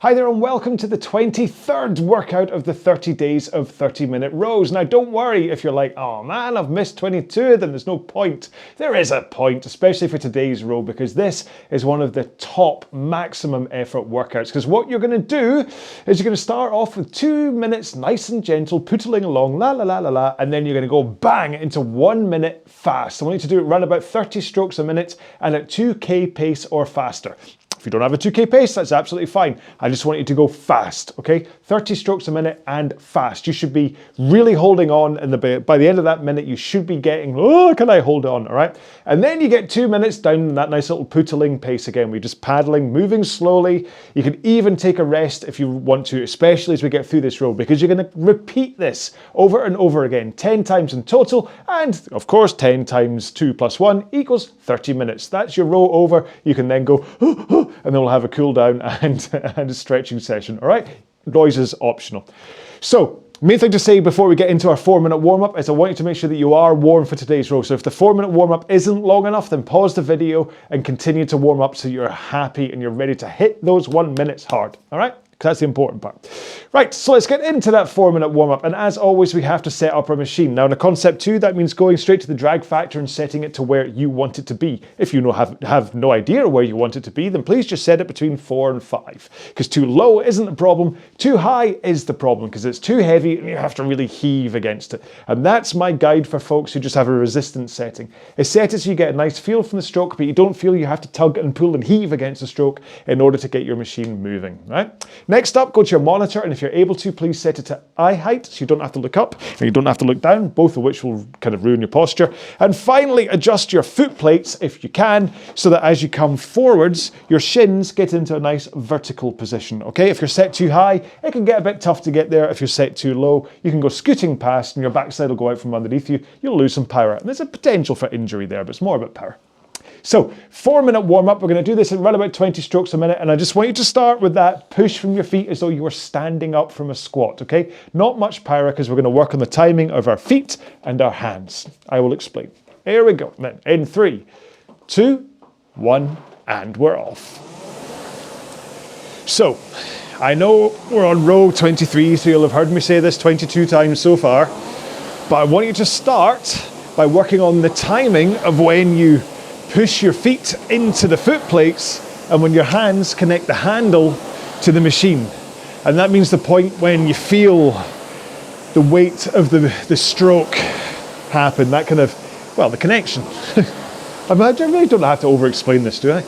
Hi there and welcome to the 23rd workout of the 30 days of 30-minute rows. Now don't worry if you're like, oh man, I've missed 22, then there's no point. There is a point, especially for today's row, because this is one of the top maximum effort workouts. Because what you're going to do is you're going to start off with 2 minutes nice and gentle, pootling along, la la la la la, and then you're going to go bang into 1 minute fast. I want you to do it around about 30 strokes a minute and at 2k pace or faster. If you don't have a 2k pace, that's absolutely fine. I just want you to go fast, okay? 30 strokes a minute and fast. You should be really holding on, and by the end of that minute, you should be getting, oh, can I hold on, all right? And then you get 2 minutes down in that nice little pootling pace again. We're just paddling, moving slowly. You can even take a rest if you want to, especially as we get through this row, because you're gonna repeat this over and over again, 10 times in total, and of course, 10 times 2 plus 1 equals 30 minutes. That's your row over. You can then go, and then we'll have a cool down and a stretching session, all right? Noise is optional. So, main thing to say before we get into our 4-minute warm-up is I want you to make sure that you are warm for today's row. So if the 4-minute warm-up isn't long enough, then pause the video and continue to warm up so you're happy and you're ready to hit those 1 minutes hard, all right? That's the important part. Right, so let's get into that 4-minute warm-up. And as always, we have to set up our machine. Now in a concept 2, that means going straight to the drag factor and setting it to where you want it to be. If you have no idea where you want it to be, then please just set it between 4 and 5. Because too low isn't the problem, too high is the problem, because it's too heavy and you have to really heave against it. And that's my guide for folks who just have a resistance setting. It's set it so you get a nice feel from the stroke, but you don't feel you have to tug and pull and heave against the stroke in order to get your machine moving, right? Next up, go to your monitor, and if you're able to, please set it to eye height so you don't have to look up and you don't have to look down, both of which will kind of ruin your posture. And finally, adjust your foot plates if you can, so that as you come forwards, your shins get into a nice vertical position, okay? If you're set too high, it can get a bit tough to get there. If you're set too low, you can go scooting past and your backside will go out from underneath you. You'll lose some power. And there's a potential for injury there, but it's more about power. So, 4-minute warm-up, we're going to do this in around about 20 strokes a minute, and I just want you to start with that push from your feet as though you were standing up from a squat, okay? Not much power, because we're going to work on the timing of our feet and our hands. I will explain. Here we go. Then, in 3, 2, 1, and we're off. So, I know we're on row 23, so you'll have heard me say this 22 times so far, but I want you to start by working on the timing of when you push your feet into the foot plates and when your hands connect the handle to the machine. And that means the point when you feel the weight of the stroke happen, that kind of, well, the connection. I really don't have to over-explain this, do I?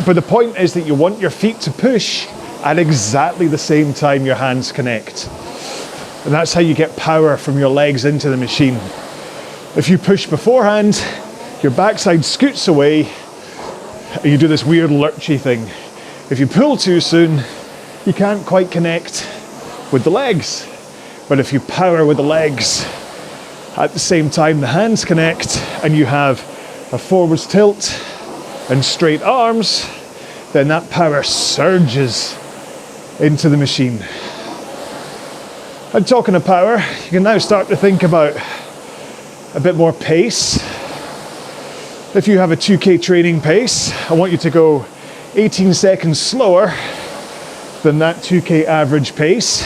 But the point is that you want your feet to push at exactly the same time your hands connect. And that's how you get power from your legs into the machine. If you push beforehand, your backside scoots away, and you do this weird lurchy thing. If you pull too soon, you can't quite connect with the legs. But if you power with the legs, at the same time the hands connect, and you have a forwards tilt and straight arms, then that power surges into the machine. And talking of power, you can now start to think about a bit more pace. If you have a 2k training pace, I want you to go 18 seconds slower than that 2k average pace.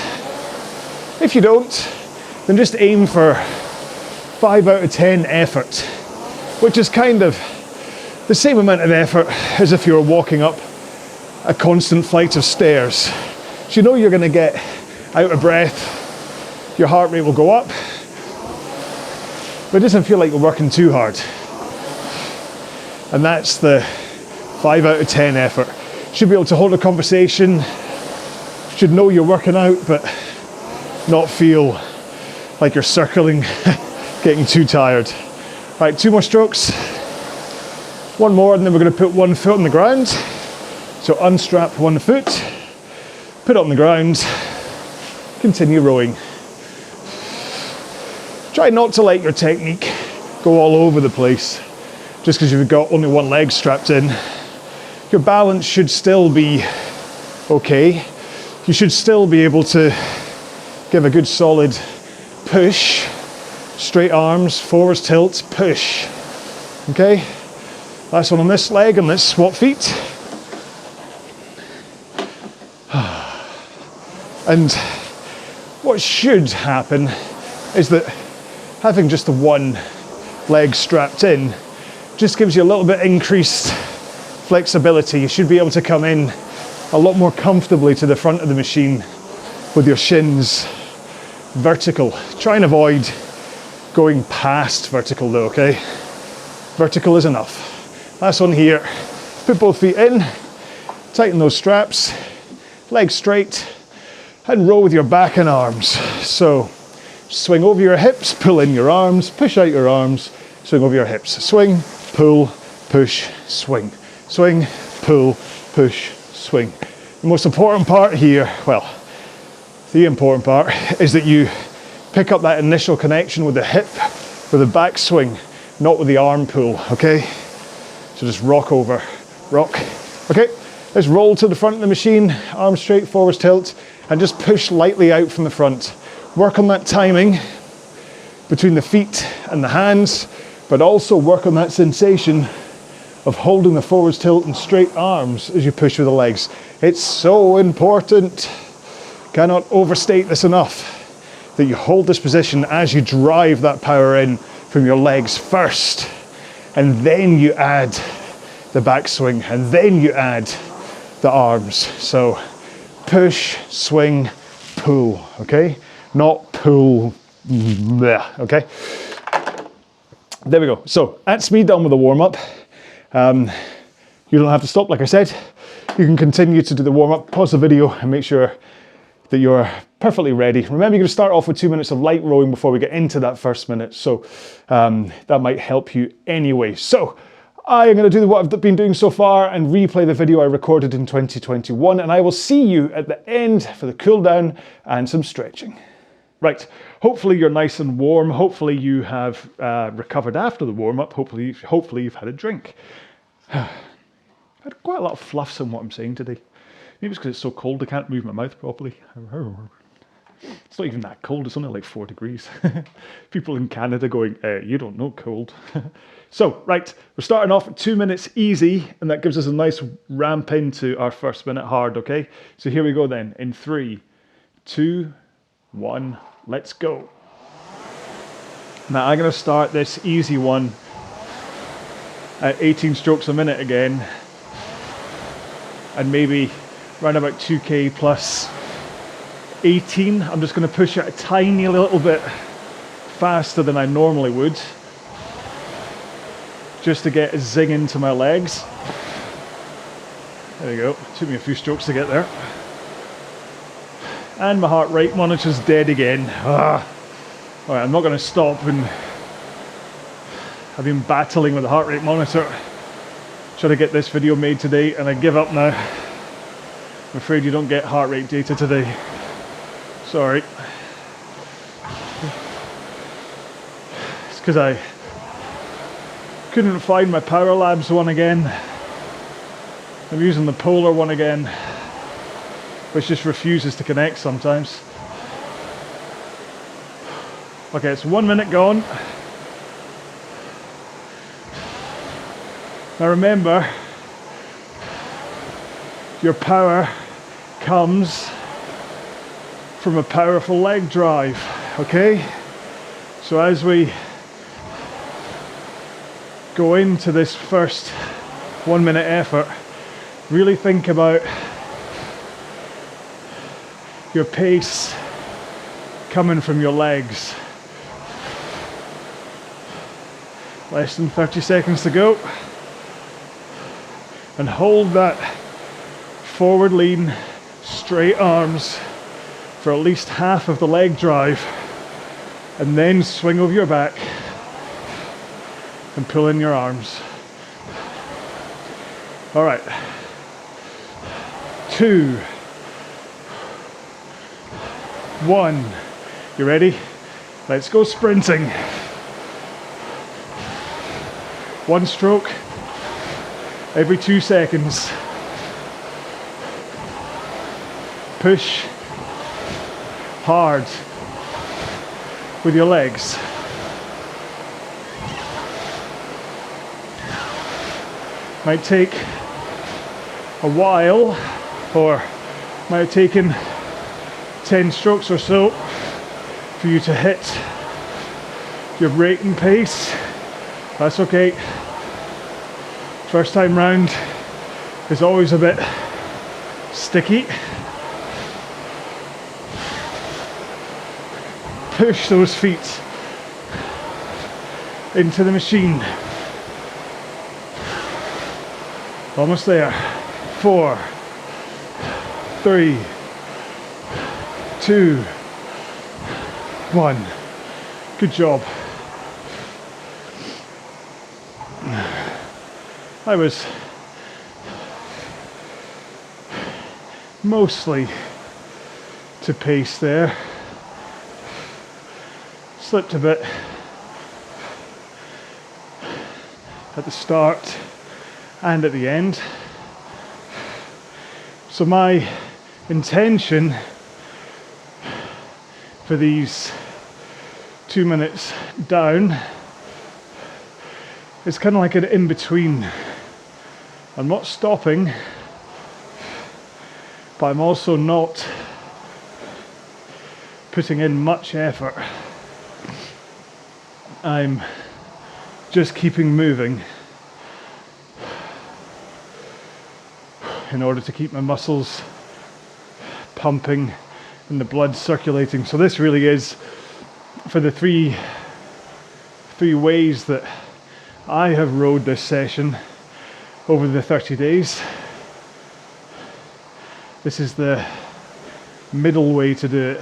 If you don't, then just aim for 5 out of 10 effort, which is kind of the same amount of effort as if you were walking up a constant flight of stairs. So you know you're going to get out of breath, your heart rate will go up, but it doesn't feel like you're working too hard. And that's the 5 out of 10 effort. Should be able to hold a conversation, should know you're working out, but not feel like you're circling, getting too tired. Right, 2 more strokes. 1 more, and then we're going to put 1 foot on the ground. So unstrap 1 foot, put it on the ground, continue rowing. Try not to let your technique go all over the place. Just because you've got only 1 leg strapped in, your balance should still be okay. You should still be able to give a good solid push, straight arms, forwards tilt, push. Okay? Last one on this leg, and let's swap feet. And what should happen is that having just the one leg strapped in just gives you a little bit increased flexibility. You should be able to come in a lot more comfortably to the front of the machine with your shins vertical. Try and avoid going past vertical though, okay? Vertical is enough. Last one here. Put both feet in, tighten those straps, legs straight, and row with your back and arms. So swing over your hips, pull in your arms, push out your arms, swing over your hips. Swing, pull, push, swing. Swing, pull, push, swing. The most important part here, well, the important part is that you pick up that initial connection with the hip, with the back swing, not with the arm pull, okay? So just rock over, rock. Okay, let's roll to the front of the machine, arms straight, forwards tilt, and just push lightly out from the front. Work on that timing between the feet and the hands, but also work on that sensation of holding the forwards tilt and straight arms as you push with the legs. It's so important. Cannot overstate this enough, that you hold this position as you drive that power in from your legs first, and then you add the backswing, and then you add the arms. So push, swing, pull, okay? Not pull, bleh, okay? There we go. So that's me done with the warm-up. You don't have to stop, like I said. You can continue to do the warm-up, pause the video, and make sure that you're perfectly ready. Remember, you're going to start off with 2 minutes of light rowing before we get into that first minute. So that might help you anyway. So I am going to do what I've been doing so far and replay the video I recorded in 2021. And I will see you at the end for the cool down and some stretching. Right, hopefully you're nice and warm. Hopefully you have recovered after the warm-up. Hopefully you've had a drink. I had quite a lot of fluffs in what I'm saying today. Maybe it's because it's so cold I can't move my mouth properly. It's not even that cold, it's only like 4 degrees. People in Canada going, you don't know cold. So, right, we're starting off at 2 minutes easy, and that gives us a nice ramp into our first minute hard, okay? So here we go then, in 3, 2, 1, let's go. Now I'm going to start this easy one at 18 strokes a minute again, and maybe around about 2k plus 18. I'm just going to push it a tiny little bit faster than I normally would, just to get a zing into my legs. There we go. Took me a few strokes to get there. And my heart rate monitor's dead again. Alright, I'm not going to stop, and I've been battling with the heart rate monitor trying to get this video made today, and I give up now. I'm afraid you don't get heart rate data today. Sorry. It's because I couldn't find my Power Labs one again. I'm using the Polar one again, which just refuses to connect sometimes. Okay, it's 1 minute gone. Now remember, your power comes from a powerful leg drive, okay? So as we go into this first 1 minute effort, really think about your pace coming from your legs. Less than 30 seconds to go. And hold that forward lean, straight arms for at least half of the leg drive, and then swing over your back and pull in your arms. All right. 2, 1. You ready? Let's go sprinting. 1 stroke every 2 seconds. Push hard with your legs. Might take a while, or might have taken 10 strokes or so for you to hit your rating pace. That's okay. First time round is always a bit sticky. Push those feet into the machine. Almost there. 4, 3, 2, 1. Good job. I was mostly to pace there. Slipped a bit at the start and at the end. So my intention for these 2 minutes down is kind of like an in-between. I'm not stopping, but I'm also not putting in much effort. I'm just keeping moving in order to keep my muscles pumping and the blood circulating. So this really is for the three ways that I have rowed this session over the 30 days. This is the middle way to do it.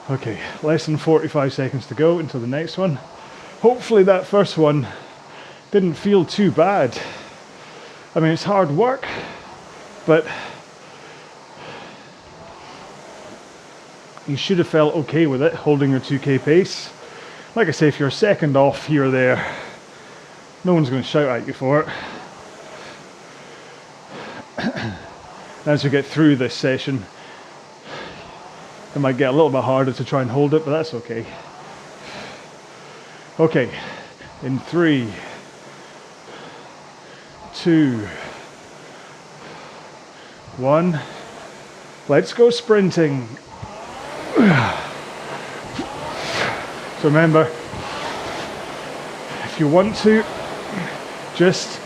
Okay, less than 45 seconds to go until the next one. Hopefully that first one didn't feel too bad. I mean, it's hard work, but you should have felt okay with it, holding your 2K pace. Like I say, if you're a second off here or there, no one's going to shout at you for it. As we get through this session, it might get a little bit harder to try and hold it, but that's okay. Okay, in 3, 2, 1, let's go sprinting. So remember, if you want to, just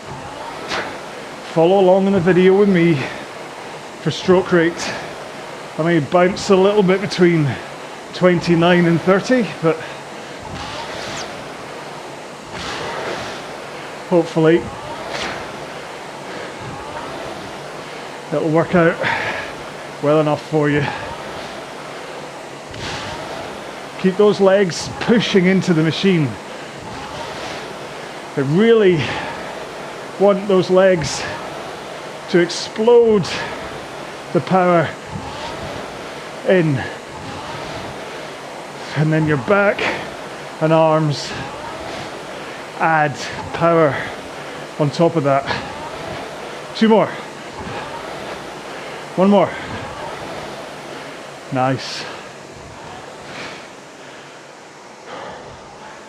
follow along in the video with me for stroke rate. I may bounce a little bit between 29 and 30, but hopefully it'll work out well enough for you. Keep those legs pushing into the machine. I really want those legs to explode the power in, and then your back and arms add power on top of that. 2 more. 1 more. Nice.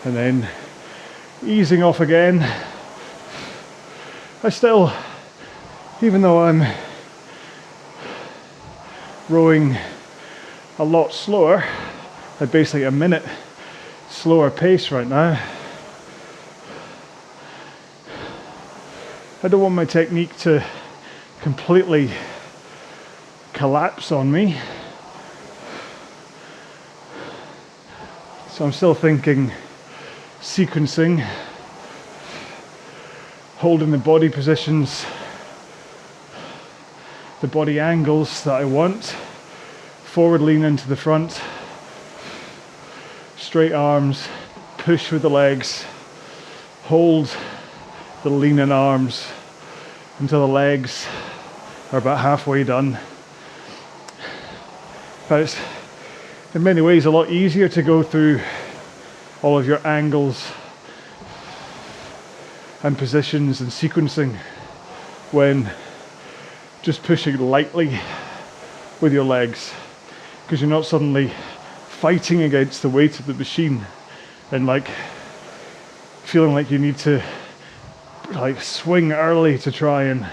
And then easing off again. I still, even though I'm rowing a lot slower, at basically a minute slower pace right now, I don't want my technique to completely collapse on me. So I'm still thinking sequencing, holding the body positions, the body angles that I want, forward lean into the front, straight arms, push with the legs, hold the leaning arms until the legs are about halfway done. But it's in many ways a lot easier to go through all of your angles and positions and sequencing when just pushing lightly with your legs, because you're not suddenly fighting against the weight of the machine and like feeling like you need to like swing early to try and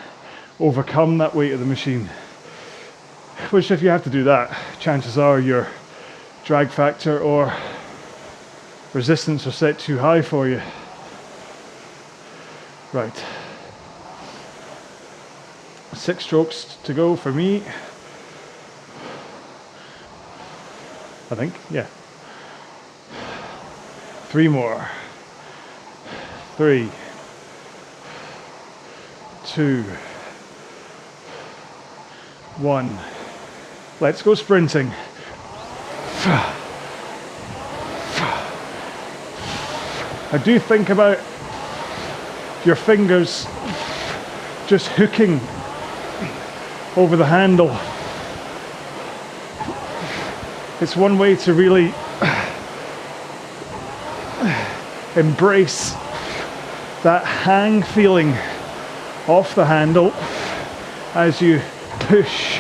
overcome that weight of the machine. Which, if you have to do that, chances are your drag factor or resistance are set too high for you. Right. 6 strokes to go for me. I think, yeah. 3 more. 3, 2, 1. Let's go sprinting. I do think about your fingers just hooking over the handle. It's one way to really embrace that hang feeling off the handle as you push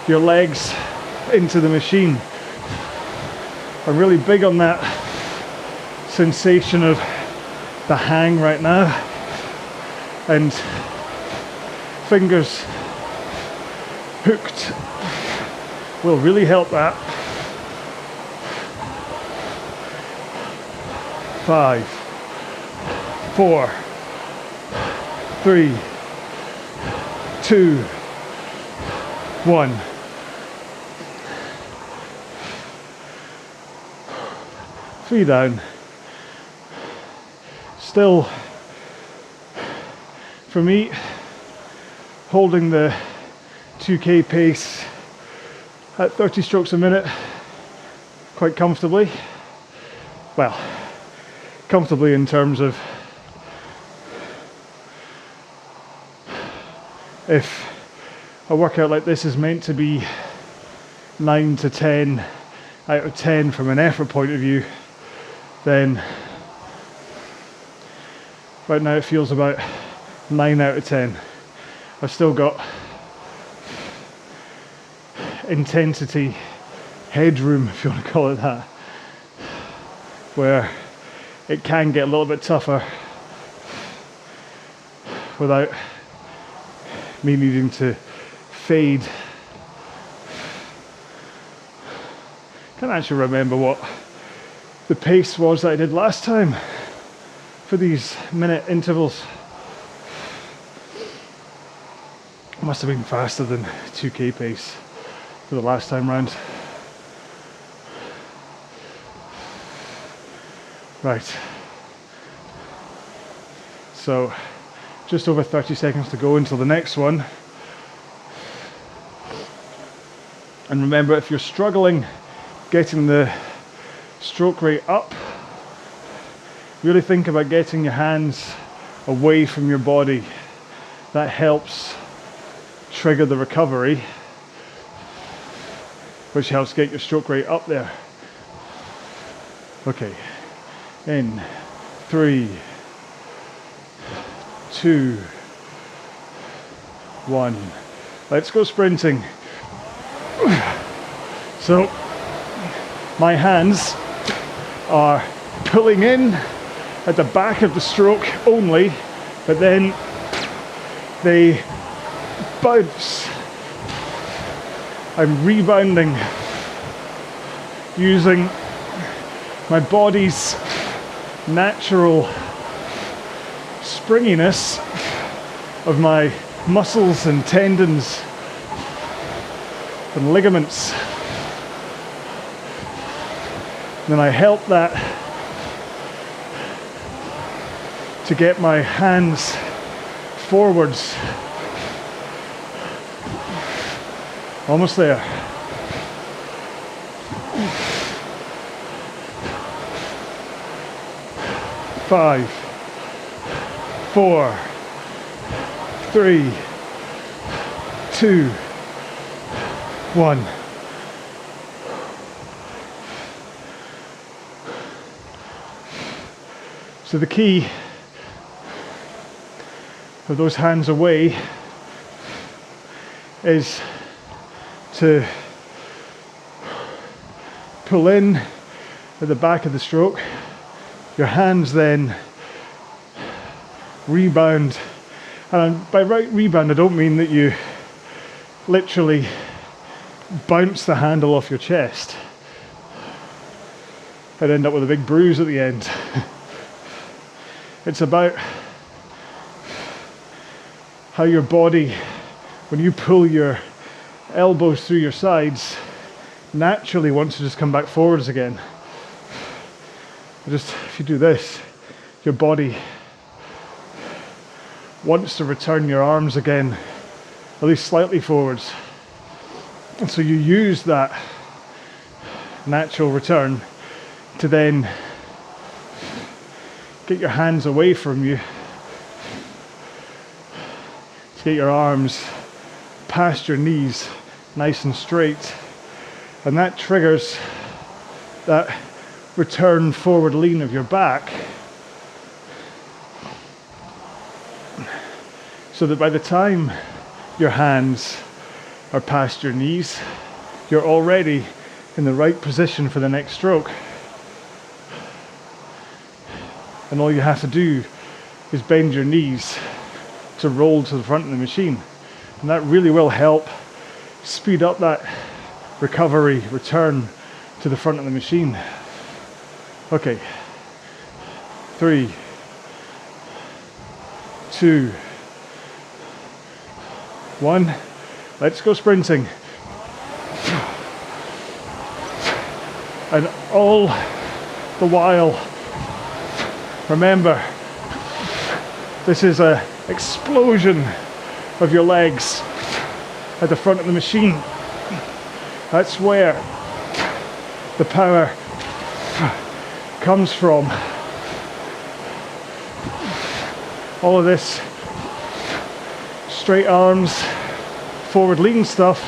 your legs into the machine. I'm really big on that sensation of the hang right now, and fingers hooked will really help that. 5, 4, 3, 2, 1. Three down. Still, for me, holding the 2K pace at 30 strokes a minute quite comfortably. Well, comfortably in terms of if a workout like this is meant to be 9 to 10 out of 10 from an effort point of view, then right now it feels about 9 out of 10. I've still got intensity headroom, if you want to call it that, where it can get a little bit tougher without me needing to fade. Can't actually remember what the pace was that I did last time for these minute intervals. Must have been faster than 2K pace for the last time round. Right. So just over 30 seconds to go until the next one. And remember, if you're struggling getting the stroke rate up, really think about getting your hands away from your body. That helps trigger the recovery, which helps get your stroke rate up there. Okay, in 3, 2, 1. Let's go sprinting. So my hands are pulling in at the back of the stroke only, but then they bounce. I'm rebounding using my body's natural springiness of my muscles and tendons and ligaments. Then I help that to get my hands forwards. Almost there. 5, 4, 3, 2, 1. So the key of those hands away is to pull in at the back of the stroke. Your hands then rebound And by right rebound, I don't mean that you literally bounce the handle off your chest and end up with a big bruise at the end. It's about how your body, when you pull your elbows through your sides, naturally wants to just come back forwards again. Just if you do this, your body wants to return your arms again, at least slightly forwards. And so you use that natural return to then get your hands away from you, to get your arms past your knees, nice and straight. And that triggers that return forward lean of your back, so that by the time your hands are past your knees, you're already in the right position for the next stroke. And all you have to do is bend your knees to roll to the front of the machine. And that really will help speed up that recovery, return to the front of the machine. Okay, 3, 2, 1, let's go sprinting. And all the while, remember, this is an explosion of your legs at the front of the machine. That's where the power comes from. All of this straight arms, forward lean stuff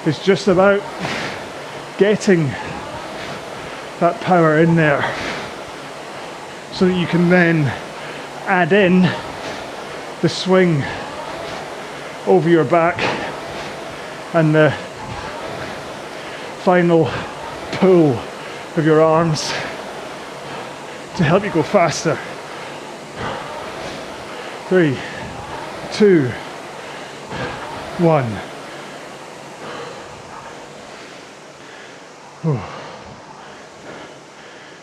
is just about getting that power in there so that you can then add in the swing over your back and the final pull of your arms to help you go faster. 3, 2, 1.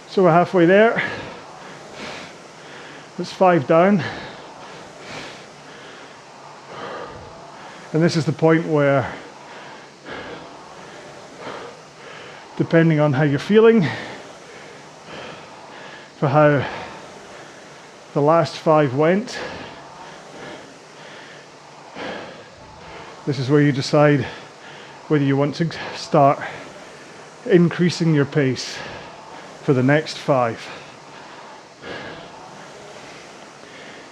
So we're halfway there. That's 5 down. And this is the point where, depending on how you're feeling, for how the last 5 went, this is where you decide whether you want to start increasing your pace for the next 5.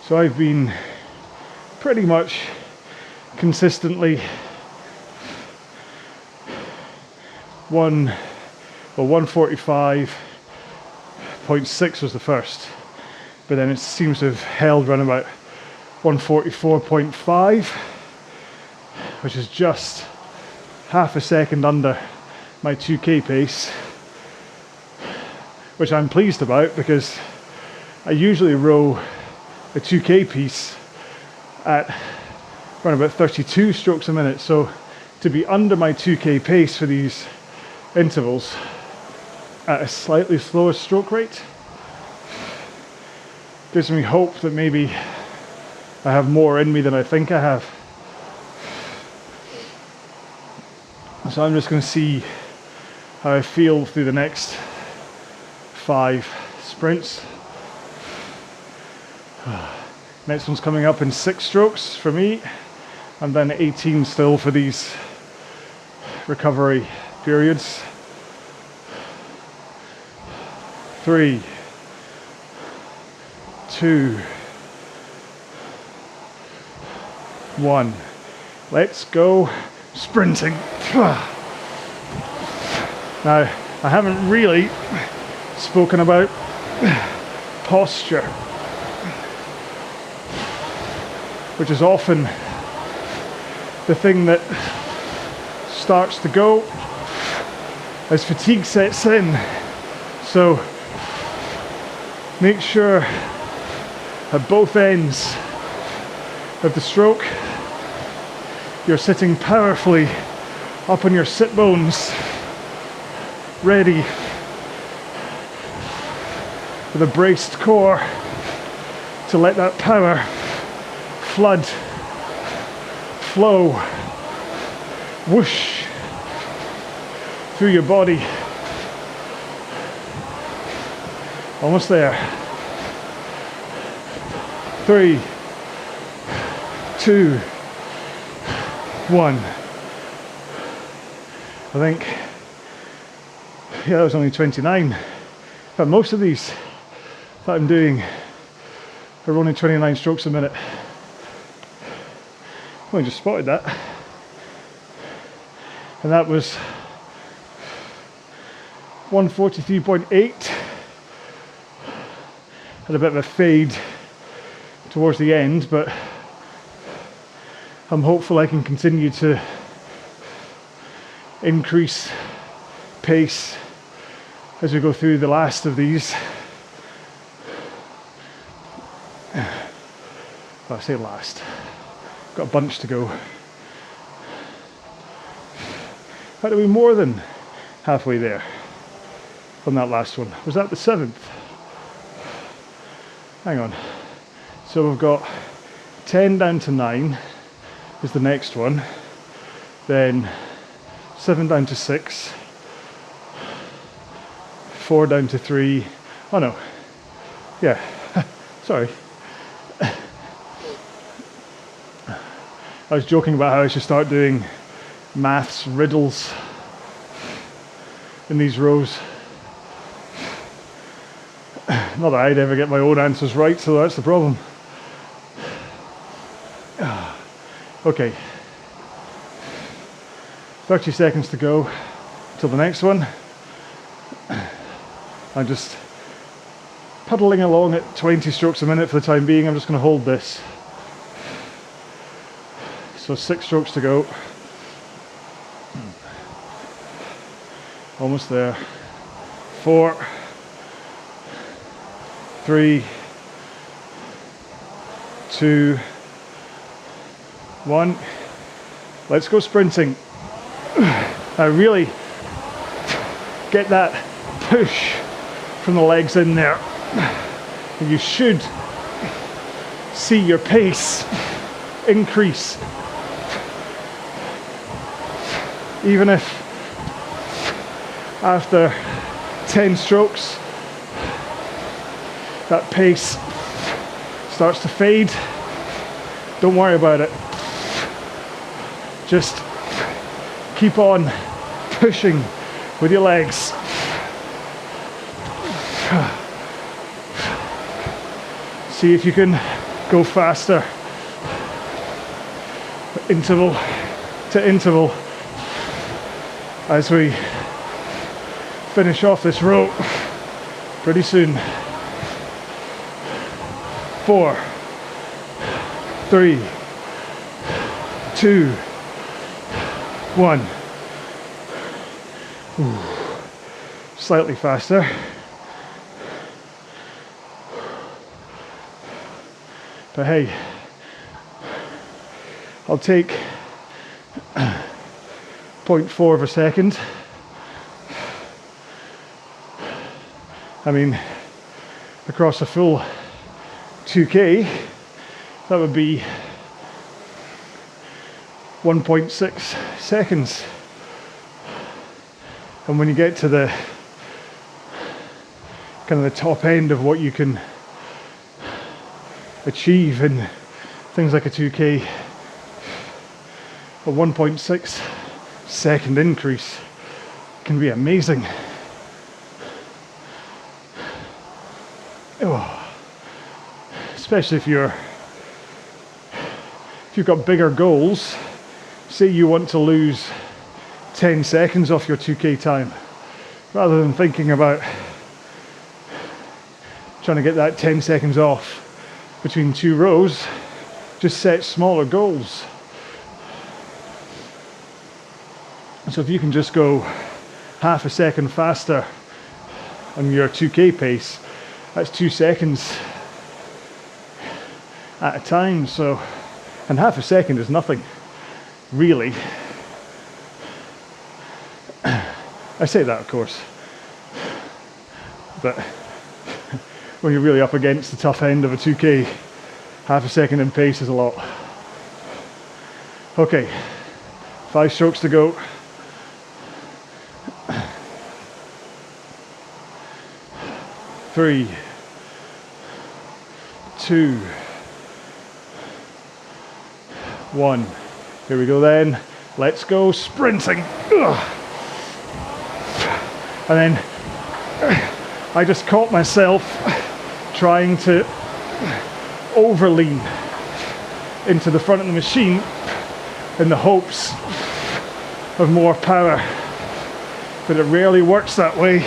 So I've been pretty much consistently 145.6 was the first, but then it seems to have held around about 144.5, which is just half a second under my 2K pace, which I'm pleased about because I usually row a 2K piece at around about 32 strokes a minute, so to be under my 2K pace for these intervals at a slightly slower stroke rate gives me hope that maybe I have more in me than I think I have. So I'm just going to see how I feel through the next 5 sprints. Next one's coming up in 6 strokes for me, and then 18 still for these recovery periods. 3, 2, 1. Let's go sprinting. Now, I haven't really spoken about posture, which is often the thing that starts to go as fatigue sets in. So make sure at both ends of the stroke. You're sitting powerfully up on your sit bones, ready with a braced core to let that power flood, flow, whoosh through your body. Almost there. 3, 2, 1. I think, yeah, that was only 29. But most of these that I'm doing are only 29 strokes a minute. I just spotted that. And that was 143.8. Had a bit of a fade towards the end, but I'm hopeful I can continue to increase pace as we go through the last of these. Well, I say last. Got a bunch to go. How do we more than halfway there on that last one? Was that the 7th? Hang on. So we've got 10 down to 9 is the next one. Then 7 down to 6. 4 down to 3. Oh no. Yeah. Sorry. I was joking about how I should start doing maths riddles in these rows. Not that I'd ever get my own answers right, so that's the problem. Okay. 30 seconds to go till the next one. I'm just puddling along at 20 strokes a minute for the time being. I'm just going to hold this. So 6 strokes to go. Almost there. 4, 3, 2, 1. Let's go sprinting. Now really get that push from the legs in there. And you should see your pace increase. Even if after 10 strokes that pace starts to fade, don't worry about it. Just keep on pushing with your legs. See if you can go faster. Interval to interval as we finish off this row pretty soon. 4, 3, 2, 1. Ooh. Slightly faster. But hey, I'll take 0.4 of a second. I mean, across a full 2K, that would be 1.6 seconds. And when you get to the kind of the top end of what you can achieve in things like a 2K, a 1.6 second increase can be amazing. Oh. Especially if you've got bigger goals. Say you want to lose 10 seconds off your 2K time, rather than thinking about trying to get that 10 seconds off between 2 rows, just set smaller goals. So if you can just go half a second faster on your 2K pace, that's 2 seconds at a time. So And half a second is nothing, really. I say that, of course, but when you're really up against the tough end of a 2K, half a second in pace is a lot. Okay, 5 strokes to go. 3, 2, 1. Here we go then. Let's go sprinting. Ugh. And then I just caught myself trying to overlean into the front of the machine in the hopes of more power, but it rarely works that way.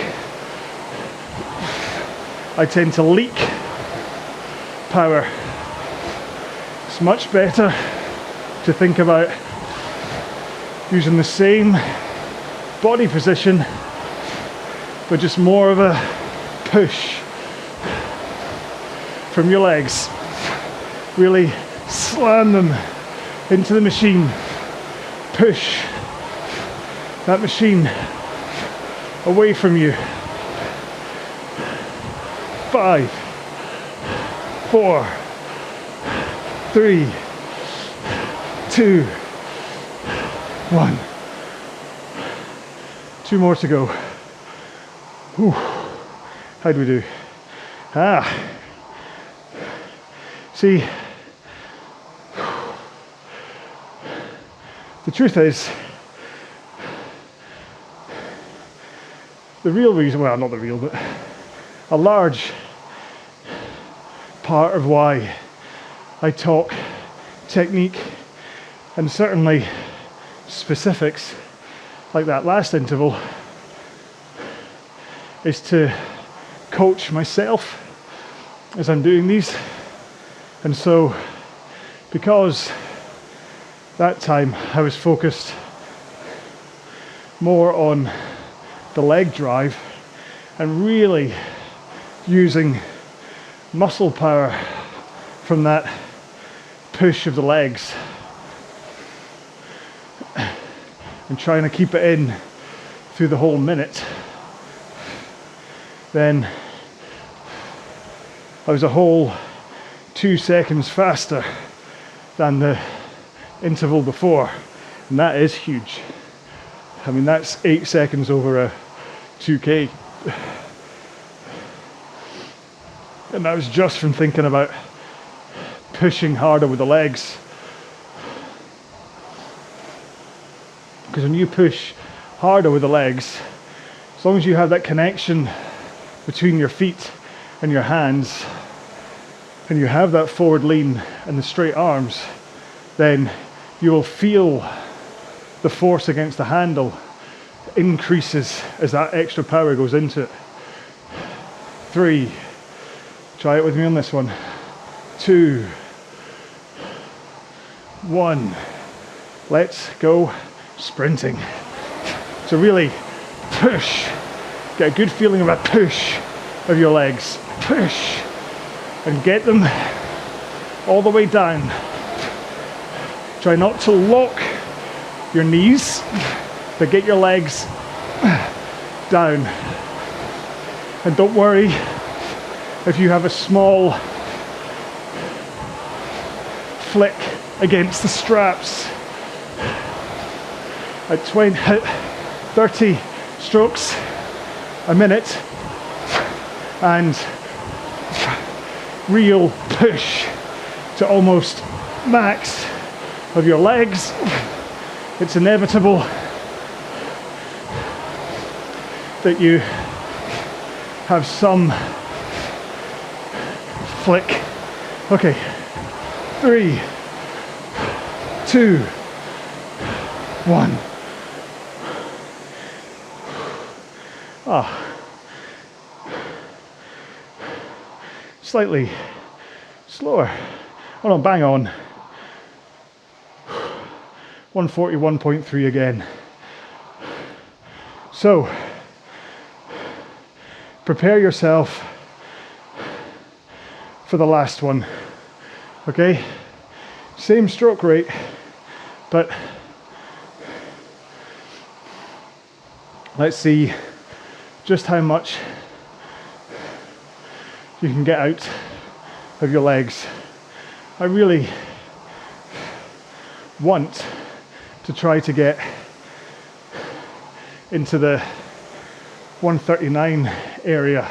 I tend to leak power. It's much better to think about using the same body position, but just more of a push from your legs. Really slam them into the machine. Push that machine away from you. 5, 4, 3, 2, 1. 2 more to go. Whew. How do we do? See, the truth is, the real reason, well, not the real, but a large part of why I talk technique and certainly specifics like that last interval is to coach myself as I'm doing these. And so because that time I was focused more on the leg drive and really using muscle power from that push of the legs and trying to keep it in through the whole minute, then I was a whole 2 seconds faster than the interval before, and that is huge. I mean, that's 8 seconds over a 2K. And that was just from thinking about pushing harder with the legs. Because when you push harder with the legs, as long as you have that connection between your feet and your hands, and you have that forward lean and the straight arms, then you will feel the force against the handle increases as that extra power goes into it. 3, try it with me on this one. 2, 1, let's go sprinting. So really push, get a good feeling of a push of your legs. Push and get them all the way down. Try not to lock your knees, but get your legs down. And don't worry if you have a small flick against the straps. At 30 strokes a minute and real push to almost max of your legs, it's inevitable that you have some flick. Okay, 3, 2, 1. Slightly slower. Oh no, bang on. 141.3 again. So, prepare yourself for the last one. Okay? Same stroke rate, but let's see just how much you can get out of your legs. I really want to try to get into the 139 area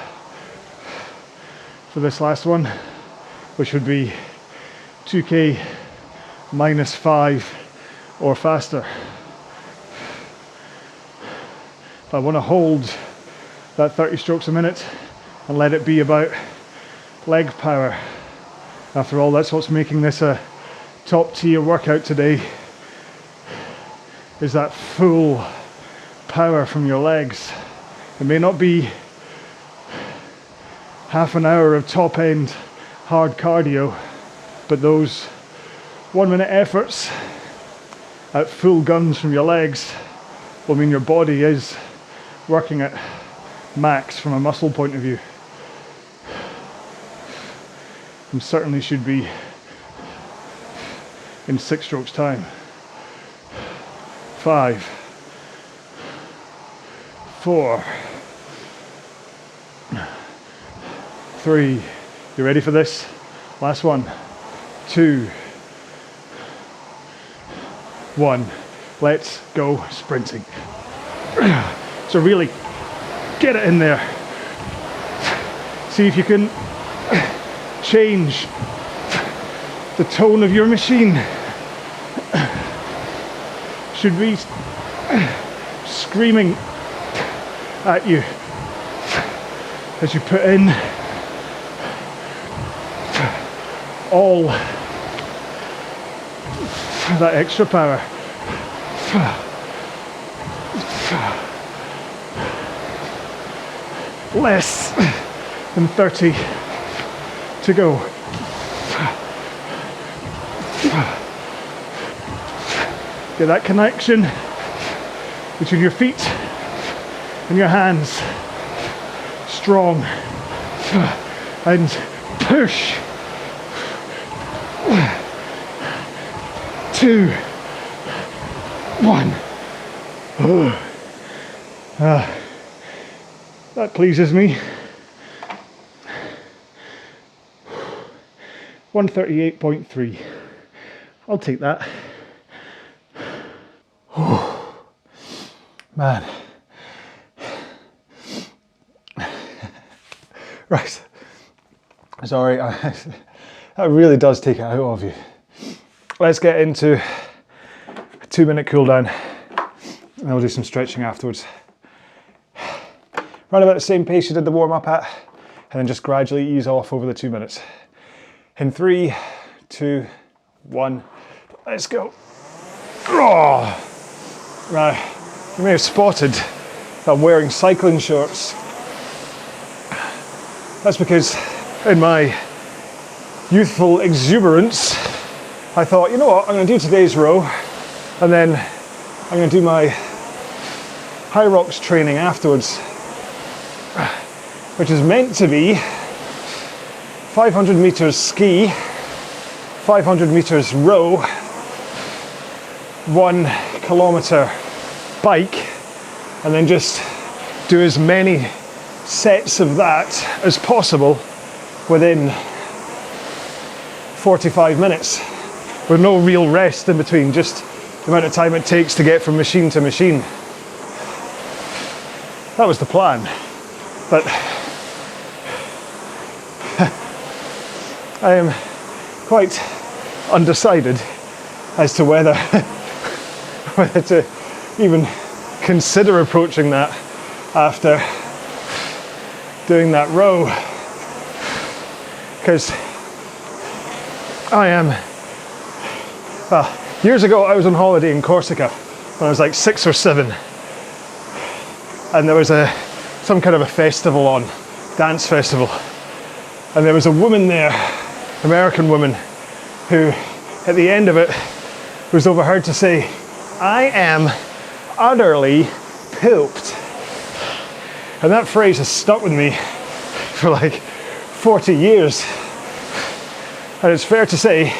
for this last one, which would be 2K minus 5 or faster. I want to hold that 30 strokes a minute and let it be about leg power. After all, that's what's making this a top tier workout today, is that full power from your legs. It may not be half an hour of top end hard cardio, but those 1 minute efforts at full guns from your legs will mean your body is working at max from a muscle point of view. And certainly should be in 6 strokes time. 5, 4, 3. You ready for this? Last one. 2, 1. Let's go sprinting. So really get it in there. See if you can change the tone of your machine. Should be screaming at you as you put in all that extra power. Less than 30 to go. Get that connection between your feet and your hands strong, and push. 2, 1. That pleases me. 138.3. I'll take that. Man. Right. Sorry, that really does take it out of you. Let's get into a 2-minute cool down, and we'll do some stretching afterwards. Run about the same pace you did the warm up at, and then just gradually ease off over the 2 minutes. In 3, 2, 1, let's go. Oh. Right, you may have spotted that I'm wearing cycling shorts. That's because in my youthful exuberance, I thought, you know what, I'm going to do today's row, and then I'm going to do my high rocks training afterwards, which is meant to be 500 meters ski, 500 meters row, 1 kilometer bike, and then just do as many sets of that as possible within 45 minutes, with no real rest in between, just the amount of time it takes to get from machine to machine. That was the plan, but I am quite undecided as to whether to even consider approaching that after doing that row, because I am, well, years ago I was on holiday in Corsica when I was like 6 or 7, and there was some kind of a festival on, dance festival, and there was a woman there, American woman, who at the end of it was overheard to say, "I am utterly pooped." And that phrase has stuck with me for like 40 years. And it's fair to say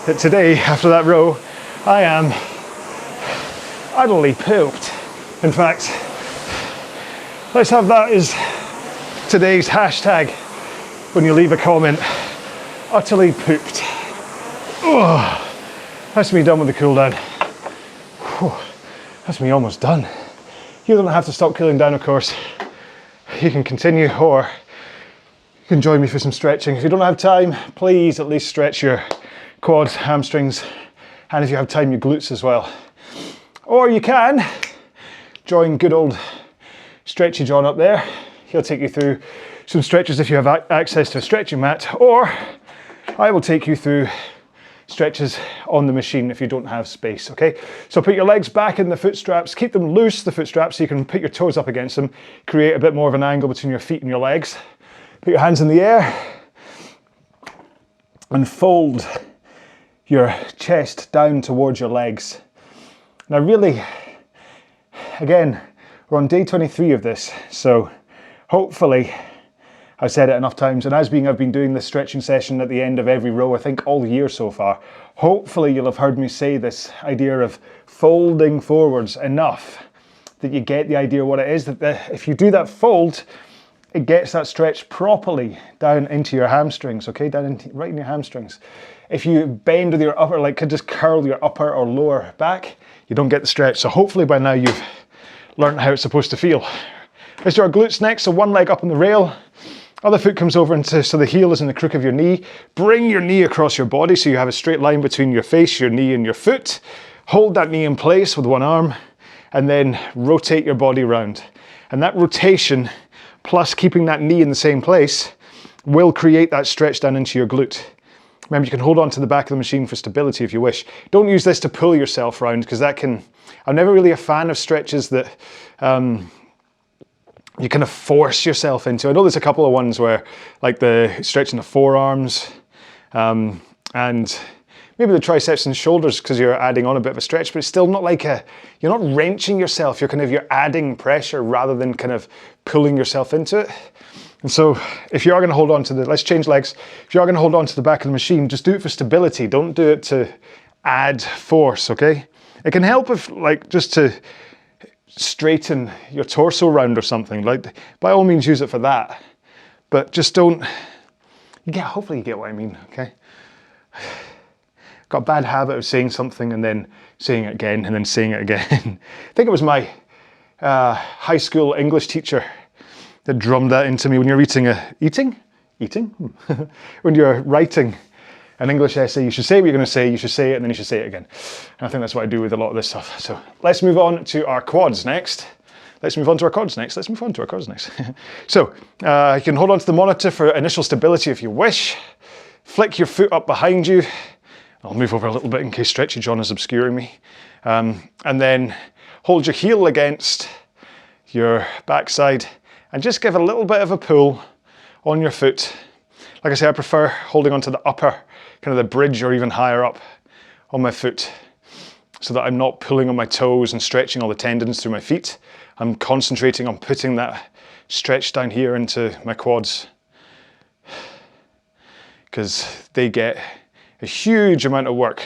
that today, after that row, I am utterly pooped. In fact, let's have that as today's hashtag when you leave a comment. Utterly pooped. Oh, that's me done with the cool down. Whew, that's me almost done. You don't have to stop cooling down, of course. You can continue, or you can join me for some stretching. If you don't have time, please at least stretch your quads, hamstrings, and if you have time, your glutes as well. Or you can join good old Stretchy John up there. He'll take you through some stretches if you have access to a stretching mat, or I will take you through stretches on the machine if you don't have space, okay? So put your legs back in the foot straps, keep them loose, the foot straps, so you can put your toes up against them, create a bit more of an angle between your feet and your legs. Put your hands in the air and fold your chest down towards your legs. Now really, again, we're on day 23 of this, so hopefully I've said it enough times, and I've been doing this stretching session at the end of every row, I think all year so far, hopefully you'll have heard me say this idea of folding forwards enough that you get the idea what it is, that if you do that fold, it gets that stretch properly down into your hamstrings, okay, right in your hamstrings. If you bend with your upper, like could just curl your upper or lower back, you don't get the stretch. So hopefully by now you've learned how it's supposed to feel. Let's do our glutes next, so one leg up on the rail, other foot comes over into, so the heel is in the crook of your knee. Bring your knee across your body so you have a straight line between your face, your knee and your foot. Hold that knee in place with one arm and then rotate your body around. And that rotation plus keeping that knee in the same place will create that stretch down into your glute. Remember, you can hold on to the back of the machine for stability if you wish. Don't use this to pull yourself around, because that can, I'm never really a fan of stretches that you kind of force yourself into. I know there's a couple of ones where, like the stretching the forearms and maybe the triceps and shoulders, because you're adding on a bit of a stretch, but it's still not like you're not wrenching yourself, you're adding pressure rather than kind of pulling yourself into it. And so if you are going to hold on to let's change legs. If you are going to hold on to the back of the machine, just do it for stability. Don't do it to add force, okay? It can help if, like, just to straighten your torso round or something. Like, by all means use it for that. But just don't, hopefully you get what I mean, okay? Got a bad habit of saying something and then saying it again and then saying it again. I think it was my high school English teacher that drummed that into me when you're eating? When you're writing an English essay, you should say what you're going to say, you should say it, and then you should say it again. And I think that's what I do with a lot of this stuff. So let's move on to our quads next. So you can hold on to the monitor for initial stability if you wish. Flick your foot up behind you. I'll move over a little bit in case Stretchy John is obscuring me. And then hold your heel against your backside and just give a little bit of a pull on your foot. Like I say, I prefer holding onto the upper, kind of the bridge or even higher up on my foot, so that I'm not pulling on my toes and stretching all the tendons through my feet. I'm concentrating on putting that stretch down here into my quads, because they get a huge amount of work,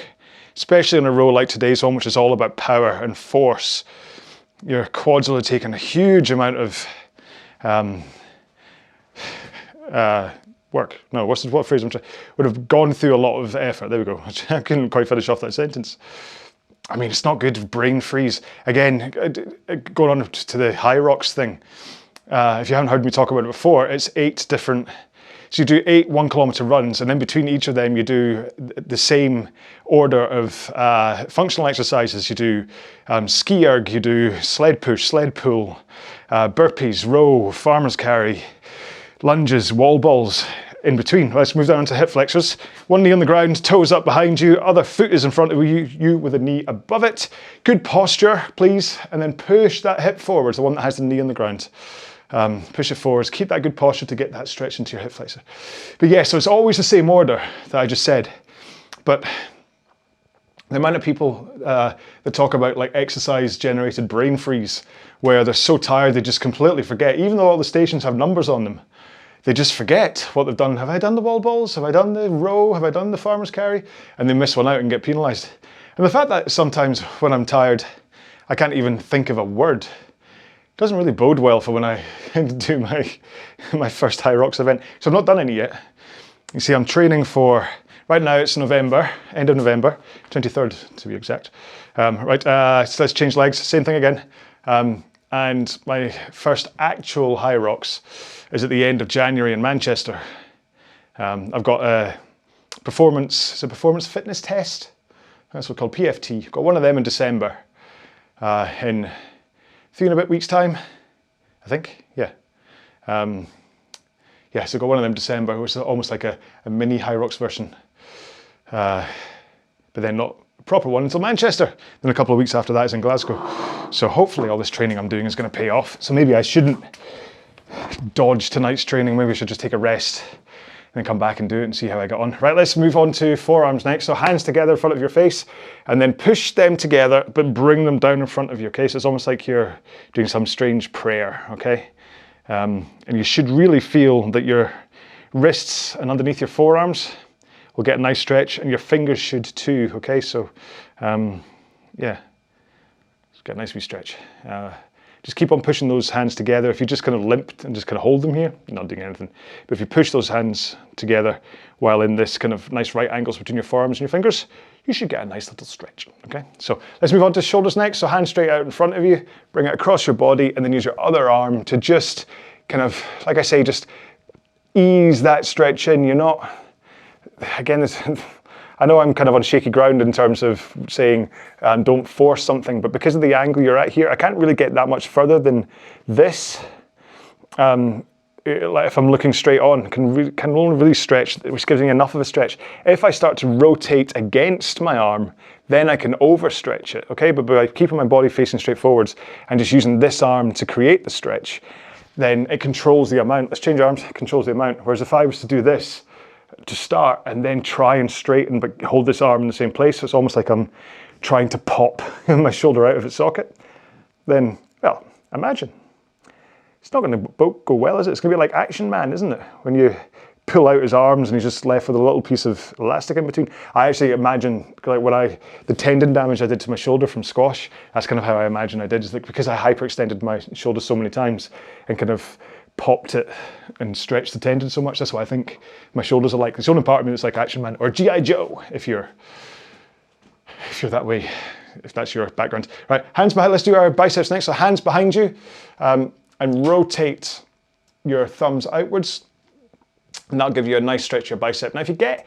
especially in a row like today's one, which is all about power and force. Your quads will have taken a huge amount of work. No, what phrase I'm trying? Would have gone through a lot of effort. There we go. I couldn't quite finish off that sentence. I mean, it's not good to brain freeze. Again, going on to the high rocks thing. If you haven't heard me talk about it before, it's 8 different. So you do 8 1-kilometer runs, and then between each of them you do the same order of functional exercises. You do ski erg, you do sled push, sled pull, burpees, row, farmer's carry, lunges, wall balls in between. Let's move down to hip flexors. One knee on the ground, toes up behind you, other foot is in front of you with a knee above it. Good posture, please, and then push that hip forwards, the one that has the knee on the ground. Push it forwards, keep that good posture to get that stretch into your hip flexor. But yeah, so it's always the same order that I just said. But the amount of people that talk about like exercise generated brain freeze, where they're so tired they just completely forget, even though all the stations have numbers on them, they just forget what they've done. Have I done the wall balls? Have I done the row? Have I done the farmer's carry? And they miss one out and get penalised. And the fact that sometimes when I'm tired, I can't even think of a word, doesn't really bode well for when I do my first High Rocks event. So I've not done any yet. You see, I'm training for, right now it's November, end of November, 23rd to be exact. So let's change legs, same thing again. And my first actual High Rocks is at the end of January in Manchester. I've got a performance fitness test. That's what's called PFT. Got one of them in December, in 3 and a bit weeks time, I think, yeah. So I got one of them in December, which is almost like a mini High Rocks version. But then not a proper one until Manchester. Then a couple of weeks after that is in Glasgow. So hopefully all this training I'm doing is going to pay off. So maybe I shouldn't dodge tonight's training. Maybe I should just take a rest and then come back and do it and see how I got on. Right, let's move on to forearms next. So hands together in front of your face and then push them together, but bring them down in front of you, okay? So it's almost like you're doing some strange prayer, okay? And you should really feel that your wrists and underneath your forearms will get a nice stretch, and your fingers should too, okay? So, yeah, just get a nice wee stretch. Just keep on pushing those hands together. If you just kind of limp and just kind of hold them here, you're not doing anything. But if you push those hands together while in this kind of nice right angles between your forearms and your fingers, you should get a nice little stretch, okay? So let's move on to shoulders next. So hands straight out in front of you, bring it across your body, and then use your other arm to just kind of, like I say, just ease that stretch in. You're not, again, I know I'm kind of on shaky ground in terms of saying don't force something, but because of the angle you're at here, I can't really get that much further than this. Like if I'm looking straight on, can only really stretch, which gives me enough of a stretch. If I start to rotate against my arm, then I can overstretch it, okay? But by keeping my body facing straight forwards and just using this arm to create the stretch, then it controls the amount. Let's change arms, it controls the amount. Whereas if I was to do this to start and then try and straighten but hold this arm in the same place, so it's almost like I'm trying to pop my shoulder out of its socket, then, well, imagine. It's not going to go well, is it? It's going to be like Action Man, isn't it? When you pull out his arms and he's just left with a little piece of elastic in between. I actually imagine, like when the tendon damage I did to my shoulder from squash, that's kind of how I imagine I did. It's like because I hyperextended my shoulder so many times and kind of popped it and stretched the tendon so much. That's what I think my shoulders are like. It's the only part of me that's like Action Man or G.I. Joe, if you're that way, if that's your background. Right, hands behind, let's do our biceps next. So hands behind you, and rotate your thumbs outwards, and that'll give you a nice stretch of your bicep. Now, if you get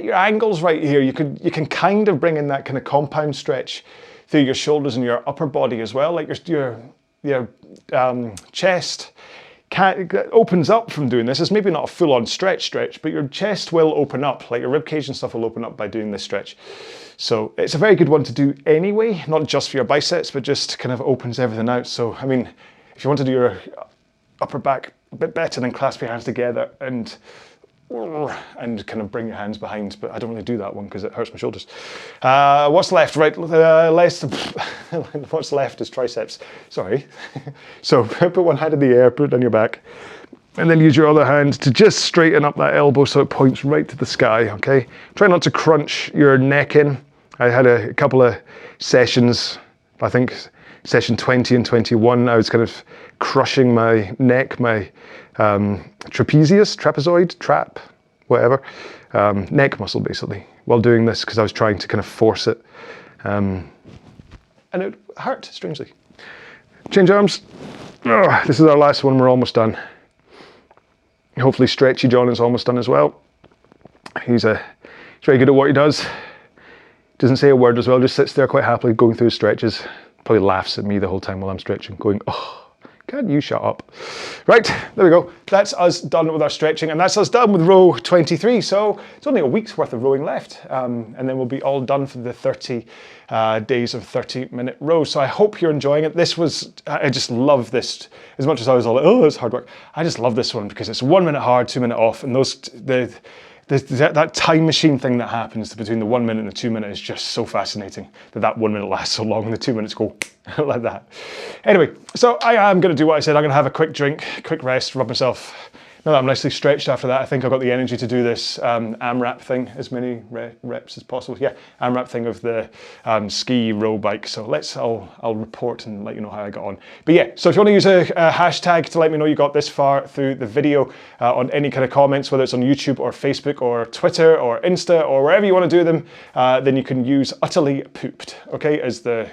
your angles right here, you can kind of bring in that kind of compound stretch through your shoulders and your upper body as well, like your chest opens up from doing this. It's maybe not a full-on stretch, but your chest will open up, like your rib cage and stuff will open up by doing this stretch. So it's a very good one to do anyway, not just for your biceps, but just kind of opens everything out. So, I mean, if you want to do your upper back a bit better, then clasp your hands together and kind of bring your hands behind. But I don't really do that one because it hurts my shoulders. What's left? Right, what's left is triceps. Sorry. So put one hand in the air, put it on your back, and then use your other hand to just straighten up that elbow so it points right to the sky, okay? Try not to crunch your neck in. I had a couple of sessions, I think session 20 and 21, I was kind of crushing my neck, my trapezoid, whatever, neck muscle basically, while doing this because I was trying to kind of force it. And it hurt, strangely. Change arms. Oh, this is our last one, we're almost done. Hopefully Stretchy John is almost done as well. He's very good at what he does. Doesn't say a word as well, just sits there quite happily going through his stretches. Probably laughs at me the whole time while I'm stretching, going, oh, can't you shut up? Right, there we go. That's us done with our stretching, and that's us done with row 23. So it's only a week's worth of rowing left, and then we'll be all done for the 30 days of 30-minute rows. So I hope you're enjoying it. I just love this. As much as I was all like, oh, it's hard work, I just love this one because it's 1 minute hard, 2 minute off, and that time machine thing that happens between the 1 minute and the 2 minute is just so fascinating that 1 minute lasts so long and the 2 minutes go like that. Anyway, so I am going to do what I said. I'm going to have a quick drink, quick rest, rub myself Now that I'm nicely stretched after that, I think I've got the energy to do this AMRAP thing, as many reps as possible. Yeah, AMRAP thing of the ski row bike. So I'll report and let you know how I got on. But yeah, so if you want to use a hashtag to let me know you got this far through the video on any kind of comments, whether it's on YouTube or Facebook or Twitter or Insta or wherever you want to do them, then you can use utterly pooped, okay, as the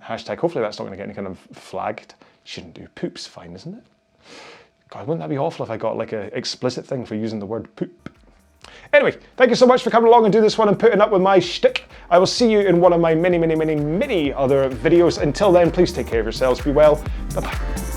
hashtag. Hopefully that's not going to get any kind of flagged. Shouldn't do. Poop's fine, isn't it? God, wouldn't that be awful if I got like an explicit thing for using the word poop? Anyway, thank you so much for coming along and doing this one and putting up with my shtick. I will see you in one of my many other videos. Until then, please take care of yourselves. Be well. Bye-bye.